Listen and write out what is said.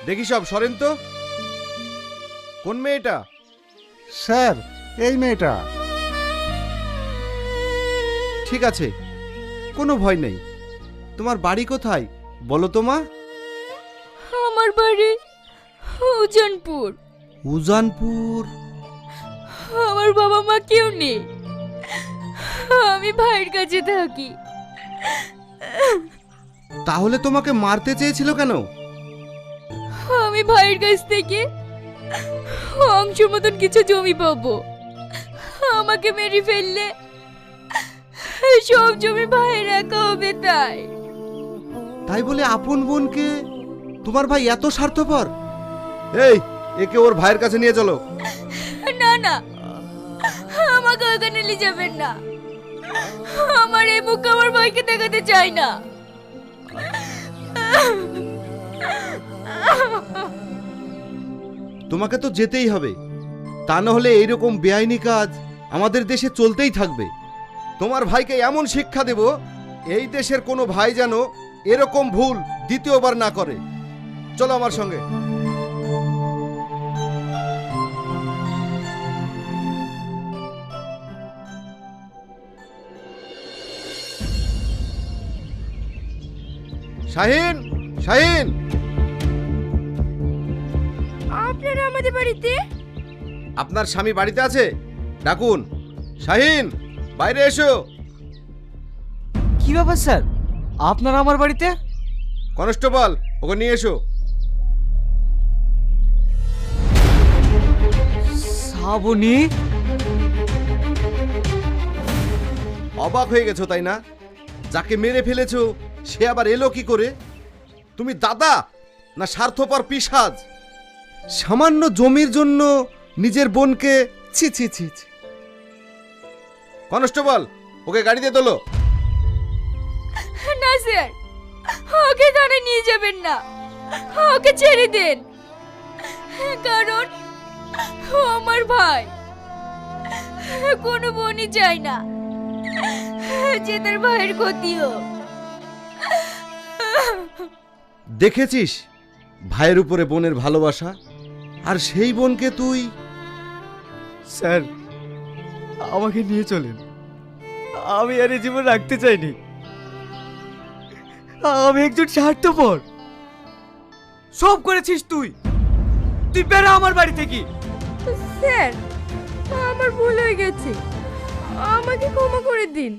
দেখি সব সরেন তো। কোন মেয়েটা? স্যার, এই মেয়েটা। ঠিক আছে, কোনো ভয় নেই। তোমার বাড়ি কোথায় বলো তো মা? আমার বাড়ি উজানপুর। উজানপুর? আমার বাবা মা কেউ নেই, আমি ভাইয়ের কাছে থাকি। তাহলে তোমাকে মারতে চেয়েছিল কেন? আমি ভাইয়ের কাছ থেকে অংশ মতন কিছু জমি পাবো, আমাকে মেরে ফেললে সব জমি ভাইয়ের একা হবে। তাই বলে আপন বোনকে তোমার ভাই এত স্বার্থপর? এই, একে ওর ভাইয়ের কাছে নিয়ে চলো। না না, আমাকে ওখানে নিয়ে যাবেন না। আমার এই মুখ আমার ভাইকে দেখাতে চাই না। তোমাকে তো যেতেই হবে, তা না হলে এইরকম বেআইনি কাজ আমাদের দেশে চলতেই থাকবে। তোমার ভাইকে এমন শিক্ষা দেব, এই দেশের কোনো ভাই যেন এরকম ভুল দ্বিতীয়বার না করে। চলো আমার সঙ্গে। শাহিন, শাহিন! আপনারা আমাদের বাড়িতে? আপনার স্বামী বাড়িতে আছে? ডাকুন। শাহিন, বাইরে এসো। কি ব্যাপার স্যার, আপনারা আমার বাড়িতে? কনস্টেবল, ওকে নিয়ে এসো। শ্রাবণী? অবাক হয়ে গেছো তাই না? যাকে মেরে ফেলেছো সে আবার এলো কি করে? তুমি দাদা না স্বার্থপর পিশাচ? সামান্য জমির জন্য নিজের বোনকে ছি ছি ছি ছি। কনস্টেবল, ওকে গাড়িতে তোলো। না স্যার, ওকে থানায় নিয়ে যাবেন না, ওকে ছেড়ে দেন। কারণ ও আমার ভাই, কোনো বোনই চায় না যে তার ভাইয়ের ক্ষতি হোক। দেখেছিস ভাইয়ের উপরে বোনের ভালোবাসা, আর সেই বোনকে তুই। স্যার, আমাকে নিয়ে চলেন, আমি আর এই জীবন রাখতে চাইনি। আমি একজন স্বার্থপর। সব করেছিস তুই, তুই বেরো আমার বাড়ি থেকে। স্যার, আমার ভুল হয়ে গেছে, আমাকে ক্ষমা করে দিন।